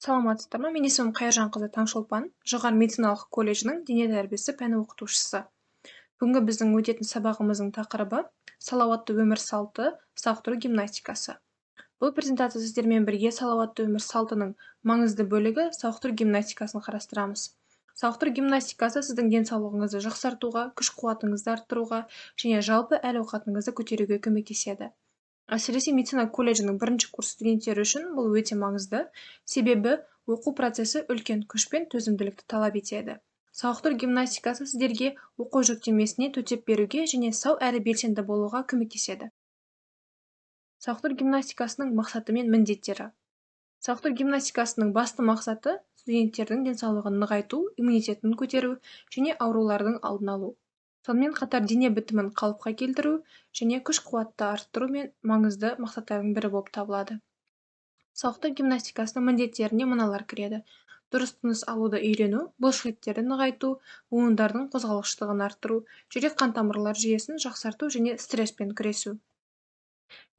Саламатсыздар ма? Мен есімім Қайыржанқызы Таңшолпан, жоғары медициналық колледжінің дене тәрбиесі пәні оқытушысы. Бүгінгі біздің өтетін сабағымыздың тақырыбы салауатты өмір салты, сауықтыру гимнастикасы. Бұл презентация сіздермен бірге салауатты өмір салтының маңызды бөлігі сауықтыру гимнастикасын қарастырамыз. Сауықтыру гимнастикасы сіздің денсаулығыңызды жақсартуға, күш-қуатыңызды арттыруға және жалпы әл-ауқатыңызды көтеруге көмектеседі. Әсіресе медицина колледжінің бірінші курс студенттері үшін бұл өте маңызды, себебі оқу процесі үлкен күш пен төзімділікті талап етеді. Сауықтыру гимнастикасы сіздерге оқу жүктемесіне төтеп беруге және сау әрі белсенді болуға көмектеседі. Сауықтыру гимнастикасының мақсаты мен міндеттері. Сауықтыру гимнастикасының басты мақсаты студенттердің денсаулығын нығайту, иммунитетін көтеру және аурулардың алдын алу. Сонымен қатар дене бітімін қалыпқа келтіру және күш-қуатты арттыру мен маңызды мақсаттардың бірі болып табылады. Сауықтыру гимнастикасының міндеттеріне мыналар кіреді: дұрыс тыныс алуды үйрену, бұлшықеттерді нығайту, буындардың қозғалғыштығын арттыру, жүрек-қан тамырлар жүйесін жақсарту және стресспен күресу.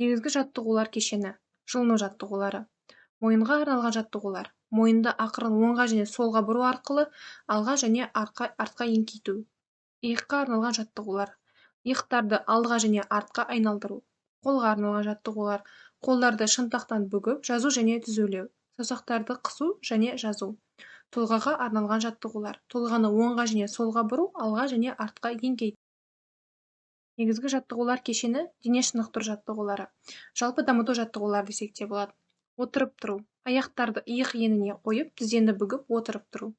Негізгі жаттығулар кешені. Жылыну жаттығулары. Мойынға арналған жаттығулар. Мойынды ақырын оңға және солға бұру арқылы алға және артқа еңкейту. Иыққа арналған жаттығулар. Иықтарды алдыға және артқа айналдыру. Қолға арналған жаттығулар. Қолдарды шынтақтан бүгіп, жазу және түзулеу. Саусақтарды қысу және жазу. Тұлғаға арналған жаттығулар. Тұлғаны оңға және солға бұру, алға және артқа еңкейту. Негізгі жаттығулар кешені дене шынықтыру жаттығулары. Жалпы дамыту жаттығулары десек те болады. Отырып тұру. Аяқтарды иық еніне қойып, тізені бүгіп отырып тұру.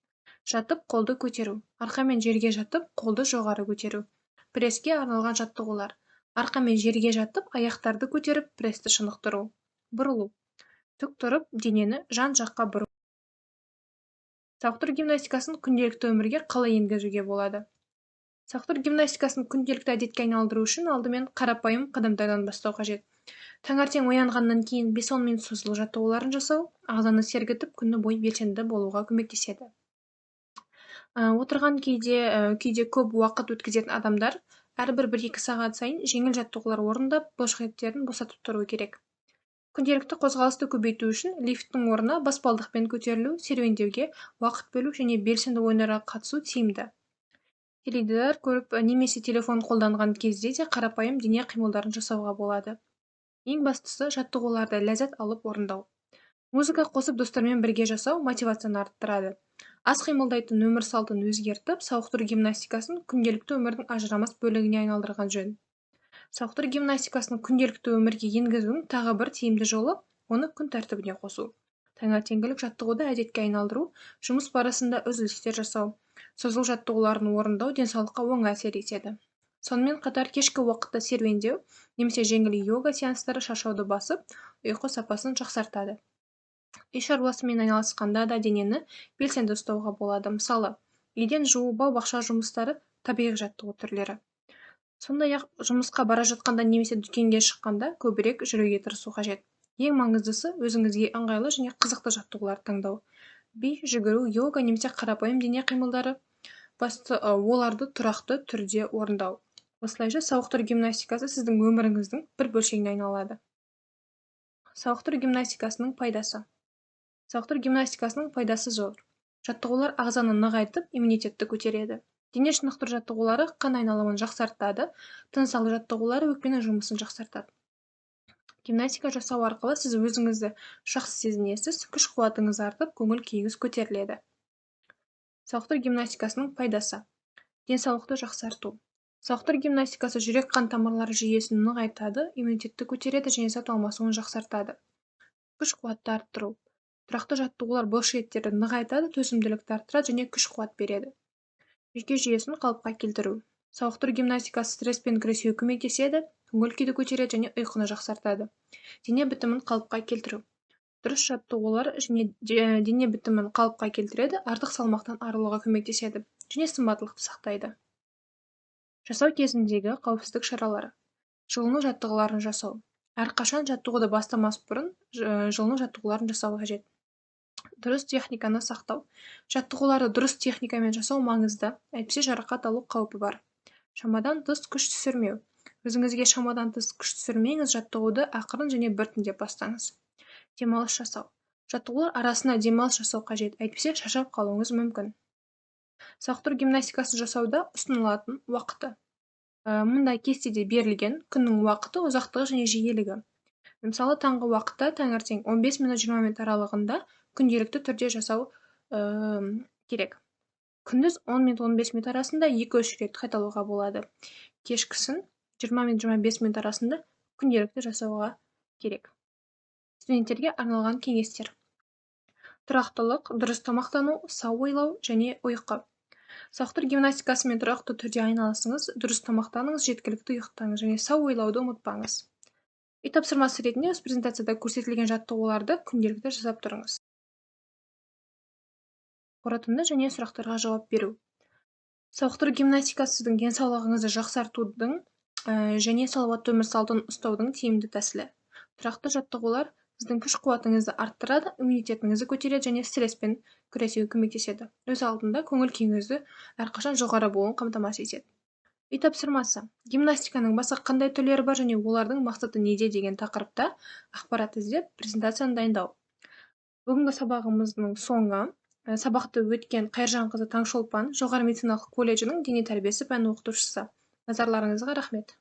Жатып қолды көтеру. Арқамен жерге жатып, қолды жоғары көтеру. Преске арналған жаттығулар. Арқамен жерге жатып, аяқтарды көтеріп, престі шынықтыру. Бұрылу. Тік тұрып, денені жан жаққа бұру. Сауықтыру гимнастикасын күнделікті өмірге қалай енгізуге болады? Сауықтыру гимнастикасын күнделікті әдетке айналдыру үшін алдымен қарапайым қадамдардан бастау қажет. Таңертең оянғаннан кейін 5-10 минут созылу жаттығуларын жасау ағзаны сергітіп, күні бойы белсенді болуға көмектеседі. Отырған күйде көп уақыт өткізетін адамдар әрбір 1-2 сағат сайын жеңіл жаттығулар орындап, бұлшықеттерін босатып тұру керек. Күнделікті қозғалысты көбейту үшін лифттің орнына баспалдақпен көтерілу, серуендеуге уақыт бөлу және белсенді ойындарға қатысу тиімді. Теледидар көріп немесе телефон қолданған кезде де қарапайым дене қимылдарын жасауға болады. Ең бастысы жаттығуларды ләззат алып орындау. Музыка қосып достармен бірге жасау мотивацияны арттырады. Аз қимылдайтын өмір салтын өзгертіп, сауықтыру гимнастикасын күнделікті өмірдің ажырамас бөлігіне айналдырған жөн. Сауықтыру гимнастикасын күнделікті өмірге енгізудің тағы бір тиімді жолы оны күн тәртібіне қосу. Таңертеңгілік жаттығуды әдетке айналдыру, жұмыс барысында үзілістер жасау, созылу жаттығуларын орындау денсаулыққа оң әсер етеді. Сонымен қатар кешкі уақытта серуендеу немесе жеңіл йога сеанстары шаршауды басып, ұйқы сапасын жақсартады. Үй шаруасымен айналысқанда да денені белсенді ұстауға болады. Мысалы, үйден жуу, бау-бақша жұмыстары табиғи жаттығу түрлері. Сондай-ақ жұмысқа бара жатқанда немесе дүкенге шыққанда көбірек жүруге тырысу қажет. Ең маңыздысы өзіңізге ыңғайлы және қызықты жаттығулар таңдау. Би, жүгіру, йога немесе қарапайым дене қимылдары. Оларды тұрақты түрде орындау. Осылайша сауықтыру гимнастикасы сіздің өміріңіздің бір бөлшегіне айналады. Сауықтыру гимнастикасының пайдасы. Сауықтыру гимнастикасының пайдасы зор. Жаттығулар ағзаны нығайтып, иммунитетті көтереді. Дене шынықтыру жаттығулары қан айналымын жақсартады, тыныс алу жаттығулары өкпенің жұмысын жақсартады. Гимнастика жасау арқылы сіз өзіңізді жақсы сезінесіз, күш-қуатыңыз артып, көңіл күйіңіз көтеріледі. Сауықтыру гимнастикасының пайдасы. Денсаулықты жақсарту. Сауықтыру гимнастикасы жүрек-қан тамырлары жүйесін нығайтады, иммунитетті көтереді және зат алмасуын жақсартады. Күш-қуатты арттыру. Тұрақты жаттығулар бұлшықеттерді нығайтады, төзімділікті арттырады және күш-қуат береді. Жүйке жүйесін қалыпқа келтіру. Сауықтыру гимнастикасы стресспен күресуге көмектеседі, көңіл күйді көтереді және ұйқыны жақсартады. Дене бітімін қалыпқа келтіру. Дұрыс жаттығулар және дене бітімін қалыпқа келтіреді, артық салмақтан арылуға көмектеседі және сымбаттылықты сақтайды. Жасау кезіндегі қауіпсіздік шаралары. Жылыну жаттығуларын жасау. Әрқашан жаттығуды бастамас бұрын жылыну жаттығуларын жасау қажет. Дұрыс техниканы сақтау. Жаттығуларды дұрыс техникамен жасау маңызды, әйтпесе жарақат алу қаупі бар. Шамадан тыс күш түсірмеу. Өзіңізге шамадан тыс күш түсірмеңіз, жаттығуды ақырын және біртіндеп бастаңыз. Демалыс жасау. Жаттығулар арасында демалыс жасау қажет, әйтпесе шаршап қалуыңыз мүмкін. Сауықтыру гимнастикасын жасауда ұсынылатын уақыты. Мұнда кестеде берілген күннің уақыты, ұзақтығы және жиілігі. Мысалы, таңғы уақытта таңертең 15 минут 20 минут аралығында күнделікті түрде жасау керек. Күндіз 10 минут 15 минут арасында 2-3 рет қайталауға болады. Кешкісін 20 минут 25 минут арасында күнделікті жасауға керек. Студенттерге арналған кеңестер. Тұрақтылық, дұрыс тамақтану, сау ойлау және ұйқы. Сауықтыру гимнастикасымен тұрақты түрде айналысыңыз, дұрыс тамақтаныңыз, жеткілікті ұйықтаңыз және сау ойлауды ұмытпаңыз. Үй тапсырмасы ретінде осы презентацияда көрсетілген жаттығуларды күнделікті жасап тұрыңыз. Қорытынды және сұрақтарға жауап беру. Сауықтыру гимнастикасы сіздің денсаулығыңызды жақсартудың және салауатты өмір салтын ұстаудың тиімді тәсілі. Тұрақты жаттығулар сіздің күш-қуатыңызды арттырады, иммунитетіңізді көтереді және стресспен күресуге көмектеседі. Өз алдында көңіл күйіңізді әрқашан жоғары болуын қамтамасыз етеді. Үй тапсырмасы. Гимнастиканың басқа қандай түрлері бар және олардың мақсаты неде деген тақырыпта ақпарат іздеп презентацияны дайындау. Бүгінгі сабағымыздың соңы сабақты өткен Қайыржанқызы Таңшолпан жоғары медициналық колледжінің дене тәрбиесі пәні оқытушысы. Назарларыңызға рахмет.